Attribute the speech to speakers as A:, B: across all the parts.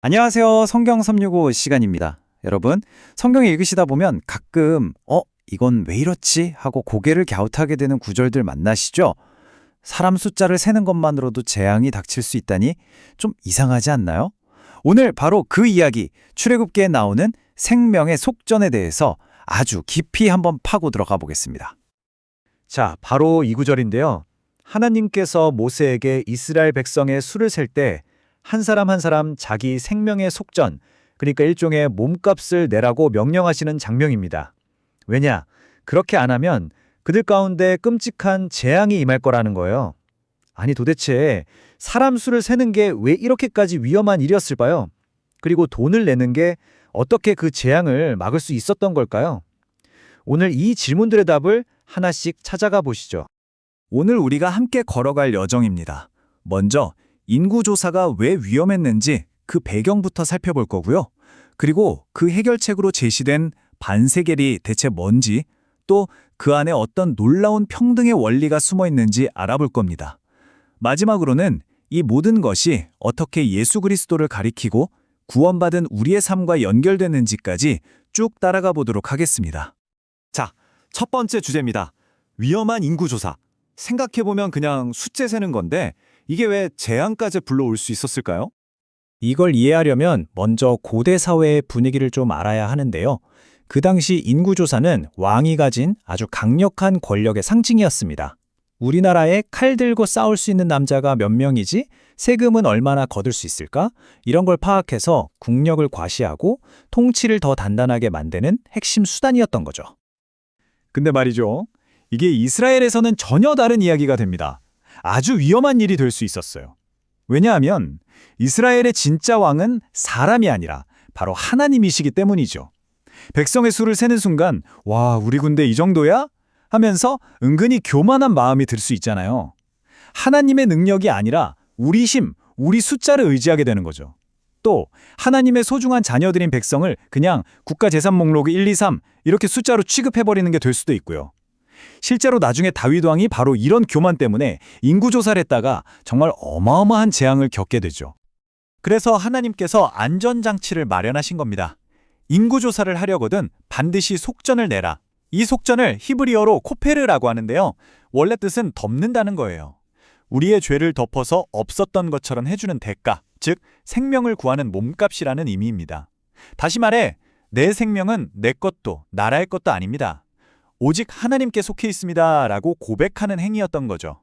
A: 안녕하세요. 성경 365 시간입니다. 여러분, 성경 읽으시다 보면 가끔 이건 왜 이렇지? 하고 고개를 갸웃하게 되는 구절들 만나시죠? 사람 숫자를 세는 것만으로도 재앙이 닥칠 수 있다니 좀 이상하지 않나요? 오늘 바로 그 이야기, 출애굽기에 나오는 생명의 속전에 대해서 아주 깊이 한번 파고 들어가 보겠습니다.
B: 자, 바로 이 구절인데요. 하나님께서 모세에게 이스라엘 백성의 수를 셀 때 한 사람 한 사람 자기 생명의 속전, 그러니까 일종의 몸값을 내라고 명령하시는 장면입니다. 왜냐? 그렇게 안 하면 그들 가운데 끔찍한 재앙이 임할 거라는 거예요. 아니 도대체 사람 수를 세는 게 왜 이렇게까지 위험한 일이었을까요? 그리고 돈을 내는 게 어떻게 그 재앙을 막을 수 있었던 걸까요? 오늘 이 질문들의 답을 하나씩 찾아가 보시죠.
C: 오늘 우리가 함께 걸어갈 여정입니다. 먼저 인구조사가 왜 위험했는지 그 배경부터 살펴볼 거고요. 그리고 그 해결책으로 제시된 반세겔이 대체 뭔지, 또 그 안에 어떤 놀라운 평등의 원리가 숨어 있는지 알아볼 겁니다. 마지막으로는 이 모든 것이 어떻게 예수 그리스도를 가리키고 구원받은 우리의 삶과 연결되는지까지 쭉 따라가 보도록 하겠습니다.
B: 자, 첫 번째 주제입니다. 위험한 인구조사. 생각해보면 그냥 숫재 세는 건데 이게 왜 재앙까지 불러올 수 있었을까요?
D: 이걸 이해하려면 먼저 고대 사회의 분위기를 좀 알아야 하는데요. 그 당시 인구조사는 왕이 가진 아주 강력한 권력의 상징이었습니다. 우리나라에 칼 들고 싸울 수 있는 남자가 몇 명이지? 세금은 얼마나 거둘 수 있을까? 이런 걸 파악해서 국력을 과시하고 통치를 더 단단하게 만드는 핵심 수단이었던 거죠.
B: 근데 말이죠. 이게 이스라엘에서는 전혀 다른 이야기가 됩니다. 아주 위험한 일이 될 수 있었어요. 왜냐하면 이스라엘의 진짜 왕은 사람이 아니라 바로 하나님이시기 때문이죠. 백성의 수를 세는 순간 와, 우리 군대 이 정도야? 하면서 은근히 교만한 마음이 들 수 있잖아요. 하나님의 능력이 아니라 우리 힘, 우리 숫자를 의지하게 되는 거죠. 또 하나님의 소중한 자녀들인 백성을 그냥 국가재산 목록 1, 2, 3 이렇게 숫자로 취급해버리는 게 될 수도 있고요. 실제로 나중에 다윗 왕이 바로 이런 교만 때문에 인구조사를 했다가 정말 어마어마한 재앙을 겪게 되죠. 그래서 하나님께서 안전장치를 마련하신 겁니다. 인구조사를 하려거든 반드시 속전을 내라. 이 속전을 히브리어로 코페르라고 하는데요. 원래 뜻은 덮는다는 거예요. 우리의 죄를 덮어서 없었던 것처럼 해주는 대가, 즉 생명을 구하는 몸값이라는 의미입니다. 다시 말해 내 생명은 내 것도 나라의 것도 아닙니다. 오직 하나님께 속해 있습니다 라고 고백하는 행위였던 거죠.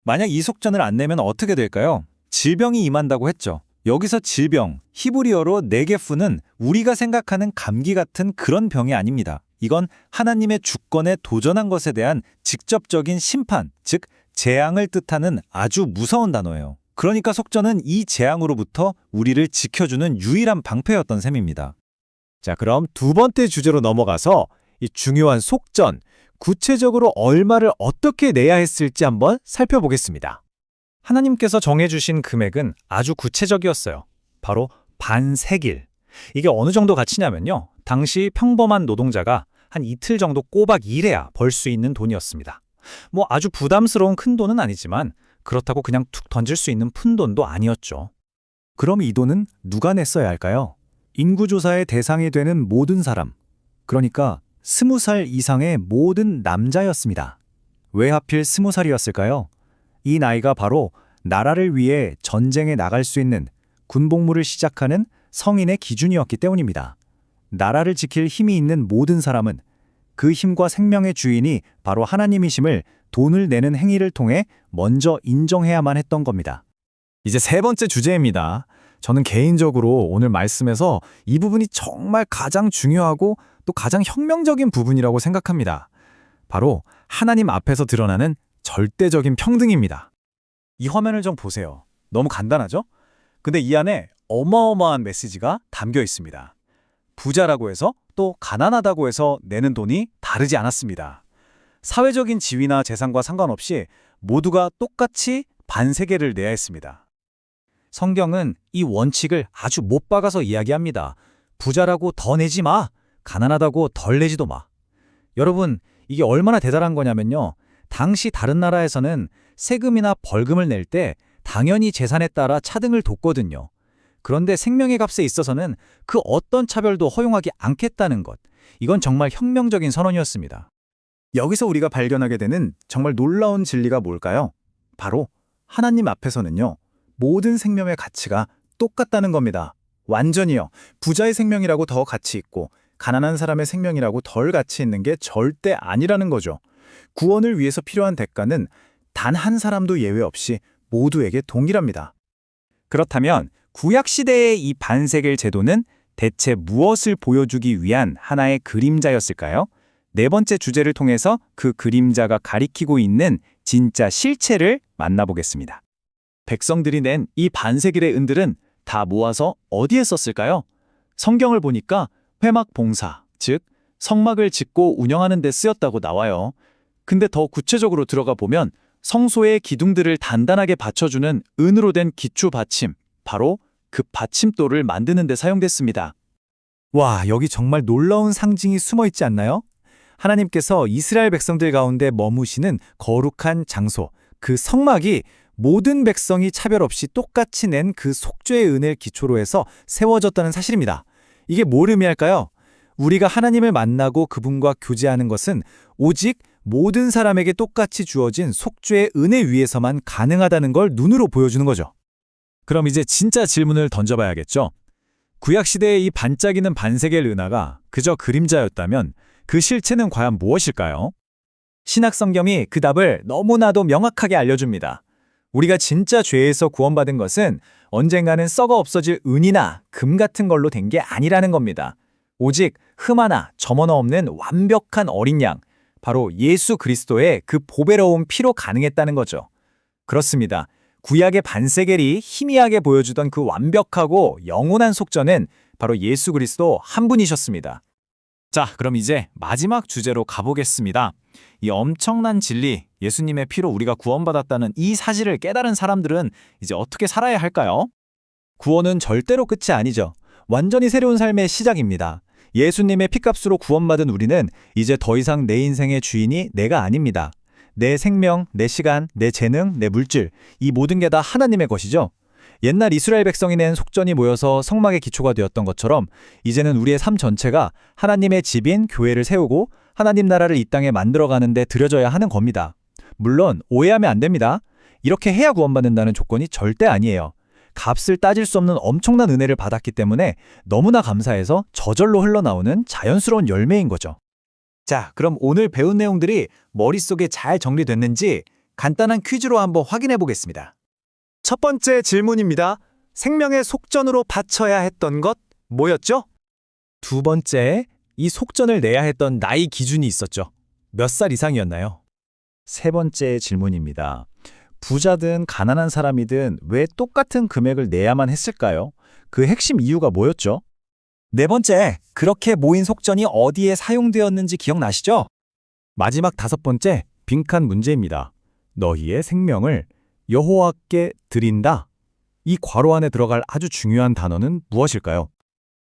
D: 만약 이 속전을 안 내면 어떻게 될까요? 질병이 임한다고 했죠. 여기서 질병, 히브리어로 네게프는 우리가 생각하는 감기 같은 그런 병이 아닙니다. 이건 하나님의 주권에 도전한 것에 대한 직접적인 심판, 즉 재앙을 뜻하는 아주 무서운 단어예요. 그러니까 속전은 이 재앙으로부터 우리를 지켜주는 유일한 방패였던 셈입니다.
B: 자, 그럼 두 번째 주제로 넘어가서 이 중요한 속전, 구체적으로 얼마를 어떻게 내야 했을지 한번 살펴보겠습니다.
D: 하나님께서 정해주신 금액은 아주 구체적이었어요. 바로 반세길. 이게 어느 정도 가치냐면요. 당시 평범한 노동자가 한 이틀 정도 꼬박 일해야 벌 수 있는 돈이었습니다. 뭐 아주 부담스러운 큰 돈은 아니지만 그렇다고 그냥 툭 던질 수 있는 푼돈도 아니었죠.
C: 그럼 이 돈은 누가 냈어야 할까요? 인구조사의 대상이 되는 모든 사람, 그러니까 20살 이상의 모든 남자였습니다. 왜 하필 20살이었을까요? 이 나이가 바로 나라를 위해 전쟁에 나갈 수 있는 군복무를 시작하는 성인의 기준이었기 때문입니다. 나라를 지킬 힘이 있는 모든 사람은 그 힘과 생명의 주인이 바로 하나님이심을 돈을 내는 행위를 통해 먼저 인정해야만 했던 겁니다.
B: 이제 세 번째 주제입니다. 저는 개인적으로 오늘 말씀에서 이 부분이 정말 가장 중요하고 또 가장 혁명적인 부분이라고 생각합니다. 바로 하나님 앞에서 드러나는 절대적인 평등입니다. 이 화면을 좀 보세요. 너무 간단하죠? 근데 이 안에 어마어마한 메시지가 담겨 있습니다. 부자라고 해서 또 가난하다고 해서 내는 돈이 다르지 않았습니다. 사회적인 지위나 재산과 상관없이 모두가 똑같이 반세겔을 내야 했습니다.
D: 성경은 이 원칙을 아주 못 박아서 이야기합니다. 부자라고 더 내지 마. 가난하다고 덜 내지도 마. 여러분, 이게 얼마나 대단한 거냐면요. 당시 다른 나라에서는 세금이나 벌금을 낼 때 당연히 재산에 따라 차등을 뒀거든요.
C: 그런데 생명의 값에 있어서는 그 어떤 차별도 허용하지 않겠다는 것. 이건 정말 혁명적인 선언이었습니다.
B: 여기서 우리가 발견하게 되는 정말 놀라운 진리가 뭘까요? 바로 하나님 앞에서는요, 모든 생명의 가치가 똑같다는 겁니다. 완전히요. 부자의 생명이라고 더 가치 있고 가난한 사람의 생명이라고 덜 가치 있는 게 절대 아니라는 거죠. 구원을 위해서 필요한 대가는 단 한 사람도 예외 없이 모두에게 동일합니다.
D: 그렇다면 구약시대의 이 반세겔 제도는 대체 무엇을 보여주기 위한 하나의 그림자였을까요? 네 번째 주제를 통해서 그 그림자가 가리키고 있는 진짜 실체를 만나보겠습니다.
B: 백성들이 낸 이 반세겔의 은들은 다 모아서 어디에 썼을까요? 성경을 보니까 회막 봉사, 즉 성막을 짓고 운영하는 데 쓰였다고 나와요. 근데 더 구체적으로 들어가 보면 성소의 기둥들을 단단하게 받쳐주는 은으로 된 기초 받침, 바로 그 받침돌을 만드는 데 사용됐습니다.
C: 와, 여기 정말 놀라운 상징이 숨어 있지 않나요? 하나님께서 이스라엘 백성들 가운데 머무시는 거룩한 장소, 그 성막이 모든 백성이 차별 없이 똑같이 낸 그 속죄의 은을 기초로 해서 세워졌다는 사실입니다. 이게 뭘 의미할까요? 우리가 하나님을 만나고 그분과 교제하는 것은 오직 모든 사람에게 똑같이 주어진 속죄의 은혜 위에서만 가능하다는 걸 눈으로 보여주는 거죠.
B: 그럼 이제 진짜 질문을 던져봐야겠죠? 구약시대의 이 반짝이는 반세겔 은하가 그저 그림자였다면 그 실체는 과연 무엇일까요?
C: 신약 성경이 그 답을 너무나도 명확하게 알려줍니다. 우리가 진짜 죄에서 구원받은 것은 언젠가는 썩어 없어질 은이나 금 같은 걸로 된 게 아니라는 겁니다. 오직 흠 하나, 점 하나 없는 완벽한 어린 양, 바로 예수 그리스도의 그 보배로운 피로 가능했다는 거죠. 그렇습니다. 구약의 반세겔이 희미하게 보여주던 그 완벽하고 영원한 속전은 바로 예수 그리스도 한 분이셨습니다.
D: 자, 그럼 이제 마지막 주제로 가보겠습니다. 이 엄청난 진리, 예수님의 피로 우리가 구원받았다는 이 사실을 깨달은 사람들은 이제 어떻게 살아야 할까요?
C: 구원은 절대로 끝이 아니죠. 완전히 새로운 삶의 시작입니다. 예수님의 피값으로 구원받은 우리는 이제 더 이상 내 인생의 주인이 내가 아닙니다. 내 생명, 내 시간, 내 재능, 내 물질, 이 모든 게 다 하나님의 것이죠. 옛날 이스라엘 백성이 낸 속전이 모여서 성막의 기초가 되었던 것처럼 이제는 우리의 삶 전체가 하나님의 집인 교회를 세우고 하나님 나라를 이 땅에 만들어가는 데 들여져야 하는 겁니다. 물론 오해하면 안 됩니다. 이렇게 해야 구원받는다는 조건이 절대 아니에요. 값을 따질 수 없는 엄청난 은혜를 받았기 때문에 너무나 감사해서 저절로 흘러나오는 자연스러운 열매인 거죠. 자, 그럼 오늘 배운 내용들이 머릿속에 잘 정리됐는지 간단한 퀴즈로 한번 확인해 보겠습니다. 첫 번째 질문입니다. 생명의 속전으로 바쳐야 했던 것 뭐였죠? 두 번째, 이 속전을 내야 했던 나이 기준이 있었죠. 몇 살 이상이었나요?
B: 세 번째 질문입니다. 부자든 가난한 사람이든 왜 똑같은 금액을 내야만 했을까요? 그 핵심 이유가 뭐였죠?
C: 네 번째, 그렇게 모인 속전이 어디에 사용되었는지 기억나시죠? 마지막 다섯 번째, 빈칸 문제입니다. 너희의 생명을 여호와께 드린다. 이 괄호 안에 들어갈 아주 중요한 단어는 무엇일까요?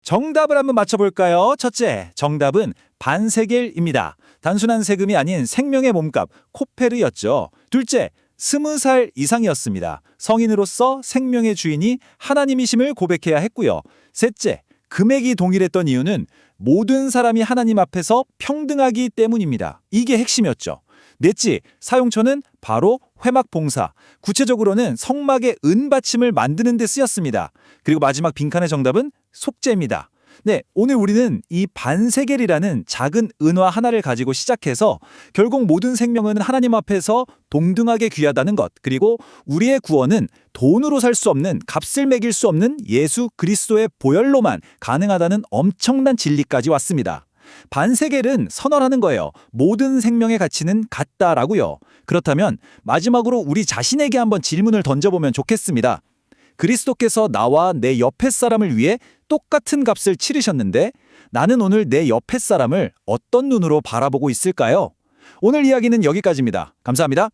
D: 정답을 한번 맞춰볼까요? 첫째, 정답은 반세겔입니다. 단순한 세금이 아닌 생명의 몸값, 코페르였죠. 둘째, 20살 이상이었습니다. 성인으로서 생명의 주인이 하나님이심을 고백해야 했고요. 셋째, 금액이 동일했던 이유는 모든 사람이 하나님 앞에서 평등하기 때문입니다. 이게 핵심이었죠. 넷째, 사용처는 바로 회막 봉사, 구체적으로는 성막의 은받침을 만드는 데 쓰였습니다. 그리고 마지막 빈칸의 정답은 속죄입니다. 네, 오늘 우리는 이 반세겔이라는 작은 은화 하나를 가지고 시작해서 결국 모든 생명은 하나님 앞에서 동등하게 귀하다는 것, 그리고 우리의 구원은 돈으로 살 수 없는, 값을 매길 수 없는 예수 그리스도의 보혈로만 가능하다는 엄청난 진리까지 왔습니다. 반세겔은 선언하는 거예요. 모든 생명의 가치는 같다라고요. 그렇다면 마지막으로 우리 자신에게 한번 질문을 던져보면 좋겠습니다. 그리스도께서 나와 내 옆에 사람을 위해 똑같은 값을 치르셨는데 나는 오늘 내 옆에 사람을 어떤 눈으로 바라보고 있을까요? 오늘 이야기는 여기까지입니다. 감사합니다.